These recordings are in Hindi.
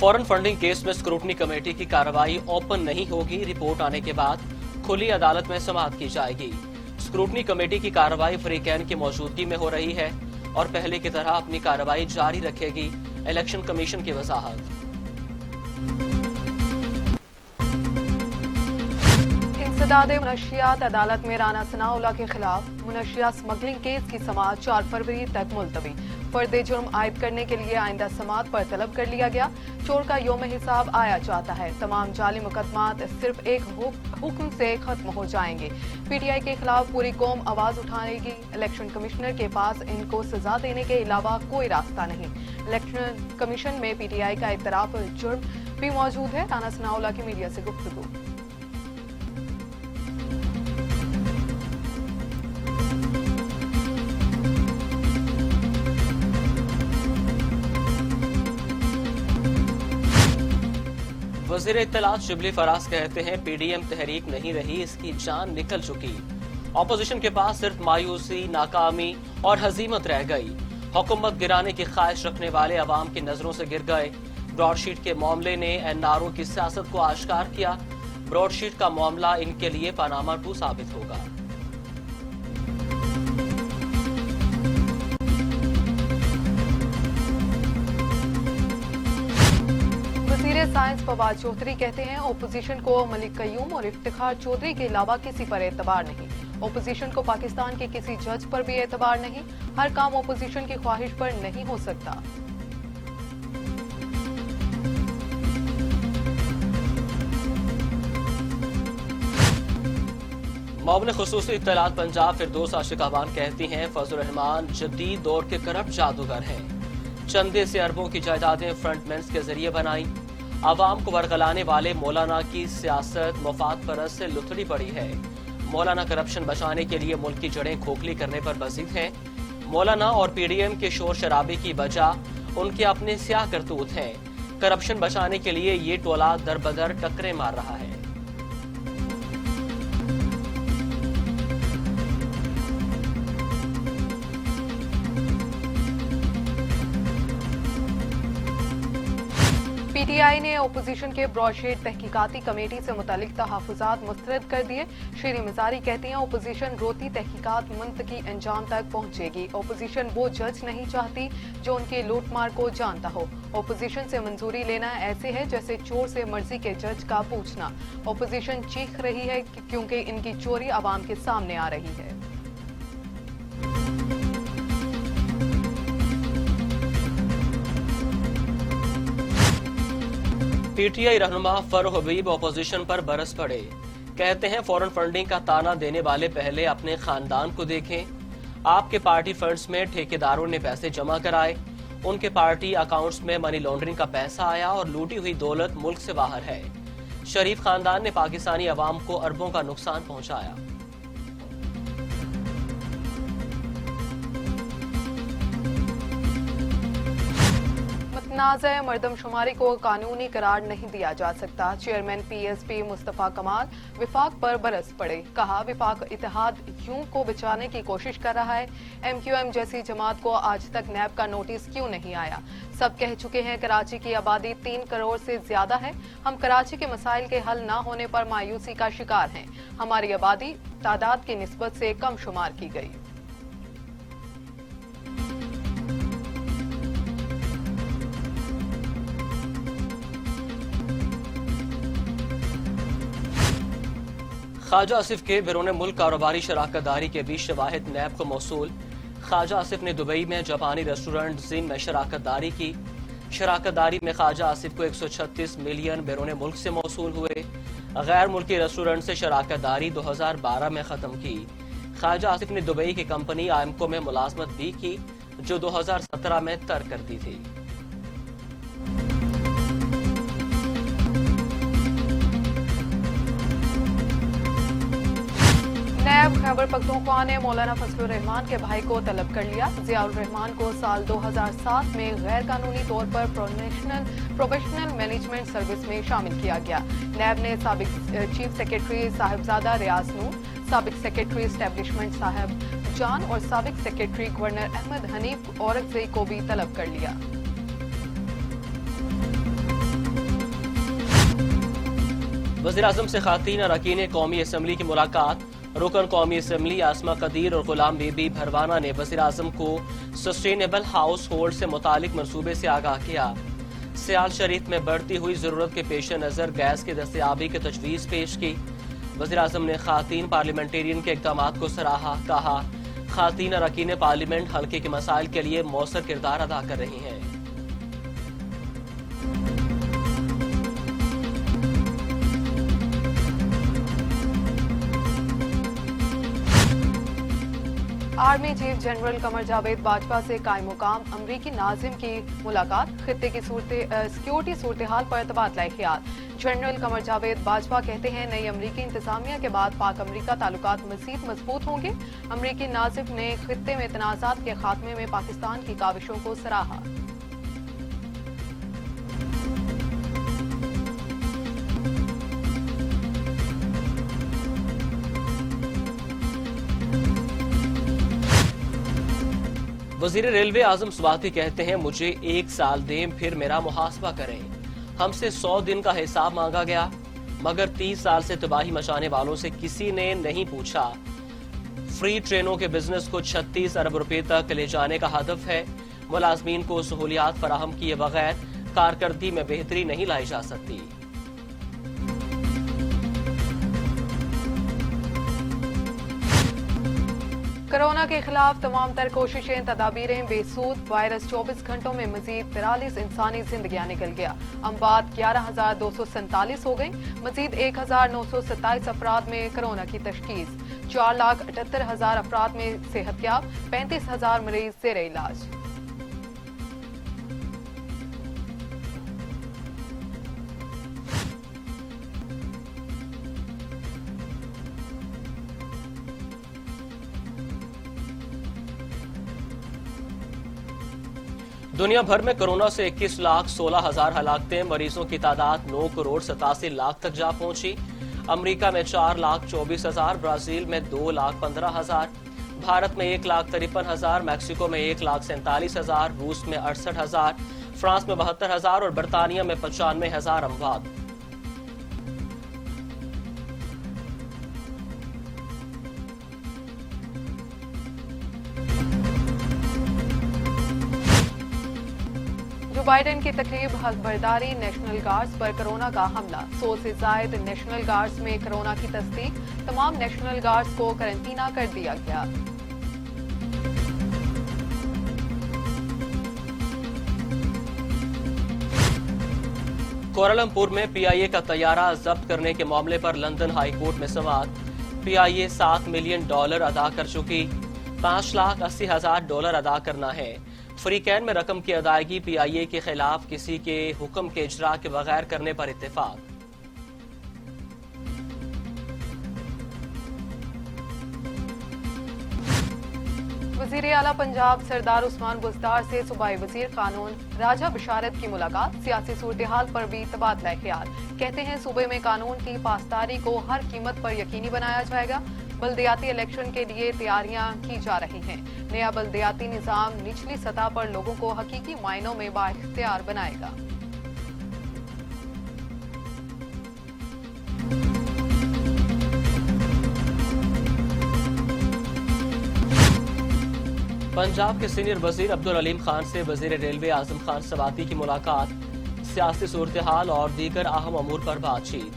फॉरेन फंडिंग केस में स्क्रूटनी कमेटी की कार्रवाई ओपन नहीं होगी। रिपोर्ट आने के बाद खुली अदालत में समाअत की जाएगी। स्क्रूटनी कमेटी की कार्रवाई फ्री कैन की मौजूदगी में हो रही है और पहले की तरह अपनी कार्रवाई जारी रखेगी। इलेक्शन कमीशन की वजाहत। इंसदाद मुनशियात अदालत में राना सनाउल्लाह के खिलाफ मुनशिया स्मगलिंग केस की समाअत 4 फरवरी तक मुलतवी। फर्द जुर्म आयद करने के लिए आइंदा समाअत पर तलब कर लिया गया। चोर का योम हिसाब आया चाहता है। तमाम जाली मुकदमात सिर्फ एक हुक्म से खत्म हो जाएंगे। पीटीआई के खिलाफ पूरी कौम आवाज उठाएगी। इलेक्शन कमिश्नर के पास इनको सजा देने के अलावा कोई रास्ता नहीं। इलेक्शन कमीशन में पीटीआई का इतराफ जुर्म भी मौजूद है। राना सनाउल्लाह की मीडिया से गुफ्तगू। वज़ीर इत्तलात शिबली फराज कहते हैं पीडीएम तहरीक नहीं रही, इसकी जान निकल चुकी। ऑपोजिशन के पास सिर्फ मायूसी, नाकामी और हजीमत रह गई। हुकूमत गिराने की ख्वाहिश रखने वाले अवाम की नजरों से गिर गए। ब्रॉडशीट के मामले ने एनआरओ की सियासत को आश्कार किया। ब्रॉडशीट का मामला इनके लिए पनामा 2 साबित होगा। साइंस फवाद चौधरी कहते हैं ओपोजिशन को मलिक कयूम और इफ्तिखार चौधरी के अलावा किसी पर एतबार नहीं। ओपोजिशन को पाकिस्तान के किसी जज पर भी एतबार नहीं। हर काम ओपोजिशन की ख्वाहिश पर नहीं हो सकता। मौबन खुसूसी इत्तलात पंजाब फिरदौस आशिक अवान कहती हैं फजल रहमान जदीद दौर के करप्ट जादूगर हैं। चंदे से अरबों की जायदादें फ्रंटमैन्स के जरिए बनाई। आवाम को वरगलाने वाले मौलाना की सियासत मुफाद परस्त से लुथड़ी पड़ी है। मौलाना करप्शन बचाने के लिए मुल्क की जड़ें खोखली करने पर बजीद हैं। मौलाना और पीडीएम के शोर शराबे की वजह उनके अपने स्याह करतूत हैं। करप्शन बचाने के लिए ये टोला दर बदर टक्करें मार रहा है। पीटीआई ने ओपोजिशन के ब्रॉडशीट तहकीकाती कमेटी से मुतालिक तहफ़्फ़ुज़ात मुस्तरद कर दिए। शीरी मिजारी कहती हैं ओपोजिशन रोती तहकीकात मुंतकी अंजाम तक पहुंचेगी। ओपोजिशन वो जज नहीं चाहती जो उनकी लूट मार को जानता हो। ओपोजिशन से मंजूरी लेना ऐसे है जैसे चोर से मर्जी के जज का पूछना। ओपोजिशन चीख रही है क्योंकि इनकी चोरी आवाम के सामने आ रही है। पीटीआई रहनुमा फरूख हबीब ऑपोजिशन पर बरस पड़े। कहते हैं फॉरेन फंडिंग का ताना देने वाले पहले अपने खानदान को देखें। आपके पार्टी फंड्स में ठेकेदारों ने पैसे जमा कराए। उनके पार्टी अकाउंट्स में मनी लॉन्ड्रिंग का पैसा आया और लूटी हुई दौलत मुल्क से बाहर है। शरीफ खानदान ने पाकिस्तानी अवाम को अरबों का नुकसान पहुंचाया। नाज़ मरदमशुमारी को कानूनी करार नहीं दिया जा सकता। चेयरमैन पीएसपी मुस्तफा कमाल विफाक पर बरस पड़े। कहा विफाक इत्तेहाद यूं को बचाने की कोशिश कर रहा है। एमक्यूएम जैसी जमात को आज तक नैब का नोटिस क्यों नहीं आया। सब कह चुके हैं कराची की आबादी 3 करोड़ से ज्यादा है। हम कराची के मसाइल के हल न होने पर मायूसी का शिकार हैं। हमारी आबादी तादाद की निस्बत से कम शुमार की गई। ख्वाजा आसिफ के बैरून मुल्क कारोबारी शराकतदारी के 20 शवाहिद नैब को मौसूल। ख्वाजा आसिफ ने दुबई में जापानी रेस्टोरेंट जिन में शराकतदारी की। शराकतदारी में ख्वाजा आसिफ को 136 मिलियन बैरून मुल्क से मौसूल हुए। गैर मुल्की रेस्टोरेंट से शराकतदारी 2012 में खत्म की। ख्वाजा आसिफ ने दुबई की कंपनी आयमको में मुलाजमत भी की जो 2017 में तर्क कर दी थी। नैब खैबर पख्तूनख्वा ने मौलाना फजलुर रहमान के भाई को तलब कर लिया। जियाउर रहमान को साल 2007 में गैर कानूनी तौर पर प्रोफेशनल मैनेजमेंट सर्विस में शामिल किया गया। नैब ने साबिक चीफ सेक्रेटरी साहिबजादा रियाज नूर, साबिक सेक्रेटरी एस्टेब्लिशमेंट साहब जान और साबिक सेक्रेटरी गवर्नर अहमद हनीफ औरकजई को भी तलब कर लिया। वज़ीर-ए-आज़म से ख़ातीन अरकान कौमी असम्बली की मुलाकात। रुकन कौमी असम्बली आसमा कदीर और गुलाम बीबी भरवाना ने वज़ीर-ए-आज़म को सस्टेनेबल हाउस होल्ड से मुतालिक मनसूबे से आगाह किया। सियाल शरीफ में बढ़ती हुई जरूरत के पेश नज़र गैस की दस्तयाबी की तजवीज़ पेश की। वज़ीर-ए-आज़म ने ख़ातीन पार्लियामेंटेरियन के इक़दामात को सराहा। कहा, ख़ातीन अरकान पार्लियामेंट हल्के के मसाइल के लिए मौसर किरदार अदा कर रही हैं। Army chief general Qamar Javed Bajwa से कायम मुकाम अमरीकी नाजिम की मुलाकात। खित्ते की सिक्योरिटी सूरत हाल पर तबादला ख्याल। जनरल कमर जावेद बाजवा कहते हैं, नई अमरीकी इंतजामिया के बाद पाक अमरीका ताल्लुकात मजीद मजबूत होंगे। अमरीकी नाजिम ने खित्ते में तनाज़ात के खात्मे में पाकिस्तान की काविशों को सराहा। वजीर रेलवे आजम स्वाति कहते हैं, मुझे 1 साल दें फिर मेरा मुहासबा करें। हमसे 100 दिन का हिसाब मांगा गया, मगर 30 साल से तबाही मचाने वालों से किसी ने नहीं पूछा। फ्री ट्रेनों के बिजनेस को 36 अरब रुपए तक ले जाने का हदफ है। मुलाजमीन को सहूलियात फराहम किए बगैर कारकर्दगी में बेहतरी नहीं लाई जा सकती। कोरोना के खिलाफ तमाम तर कोशिशें तदाबीरें बेसूद। वायरस 24 घंटों में मजीद 43 इंसानी जिंदगियां निकल गया। अमवात 11,247 हो गई। मजीद 1,927 अफराद में कोरोना की तशखीस। 4,78,000 अफराद में सेहतयाब। 35,000 मरीज जेर इलाज। दुनिया भर में कोरोना से 21,16,000 हलाकतें। मरीजों की तादाद 9,87,00,000 तक जा पहुंची। अमेरिका में 4,24,000, ब्राजील में 2,15,000, भारत में 1,53,000, मैक्सिको में 1,47,000, रूस में 68,000, फ्रांस में 72,000 और बरतानिया में 95,000 अमवात। जो बाइडेन की तकरीब हकबरदारी। नेशनल गार्ड्स पर कोरोना का हमला। 100 से जायद नेशनल गार्ड्स में कोरोना की तस्दीक। तमाम नेशनल गार्ड्स को करंटीना कर दिया गया। कोलालमपुर में पीआईए का तैयारा जब्त करने के मामले पर लंदन हाई कोर्ट में समाअत। पीआईए $7 मिलियन अदा कर चुकी। $5,80,000 अदा करना है। फ्री कैन में रकम की अदायगी पीआईए के खिलाफ किसी के हुक्म के इजरा के बगैर करने पर इत्तेफाक। वजीर आला पंजाब सरदार उस्मान बुज़दार से सूबाई वजीर कानून राजा बशारत की मुलाकात। सियासी सूरत हाल पर भी तबादला ख्याल। कहते हैं, सूबे में कानून की पासदारी को हर कीमत पर यकीनी बनाया जाएगा। बल्दियाती इलेक्शन के लिए तैयारियां की जा रही हैं। नया बल्दियाती निजाम निचली सतह पर लोगों को हकीकी मायनों में बाइख्तियार बनाएगा। पंजाब के सीनियर वजीर अब्दुल अलीम खान से वजीर रेलवे आजम खान सवाती की मुलाकात। सियासी सूरत हाल और दीगर अहम अमूर पर बातचीत।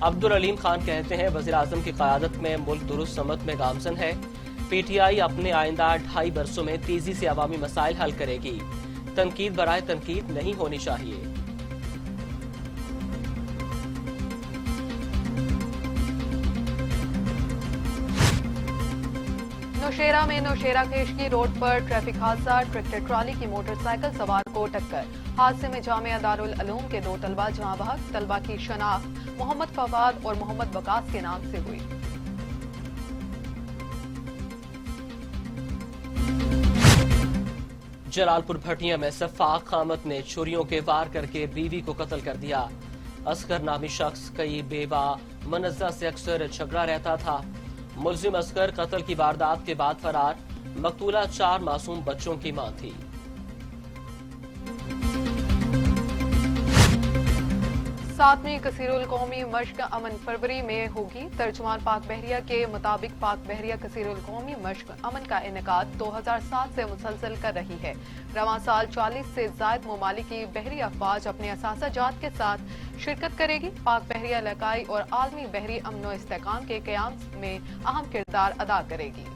अब्दुल अलीम खान कहते हैं, वजीर आजम की क़यादत में मुल्क दुरुस्त समत में गामजन है। पीटीआई अपने आइंदा 2.5 बरसों में तेजी से अवामी मसाइल हल करेगी। तनकीद बराए तनकीद नहीं होनी चाहिए। नौशेरा में नौशेरा केशकी रोड पर ट्रैफिक हादसा। ट्रैक्टर ट्राली की मोटरसाइकिल सवार को टक्कर। हादसे में जामिया दारुल उलूम के 2 तलबा जहां बहक। तलबा की शनाख्त मोहम्मद फवाद और मोहम्मद वकास के नाम से हुई। जलालपुर भटिया में सफाक खामत ने छुरियों के वार करके बीवी को कत्ल कर दिया। असगर नामी शख्स कई बेवा मनज्जा से अक्सर झगड़ा रहता था। मुलजिम असगर कत्ल की वारदात के बाद फरार। मकतूला 4 मासूम बच्चों की मां थी। 7वीं कसीरुल कौमी मश्क अमन फरवरी में होगी। तर्जुमान पाक बहरिया के मुताबिक पाक बहरिया कसीरुल कौमी मश्क अमन का इनेकाद 2007 से मुसलसल कर रही है। रवां साल 40 से जायद ममालिक की बहरी अफवाज अपने असासाजात के साथ शिरकत करेगी। पाक बहरिया इलाकाई और आलमी बहरी अमन व इस्तेहकाम के क़याम में अहम किरदार अदा करेगी।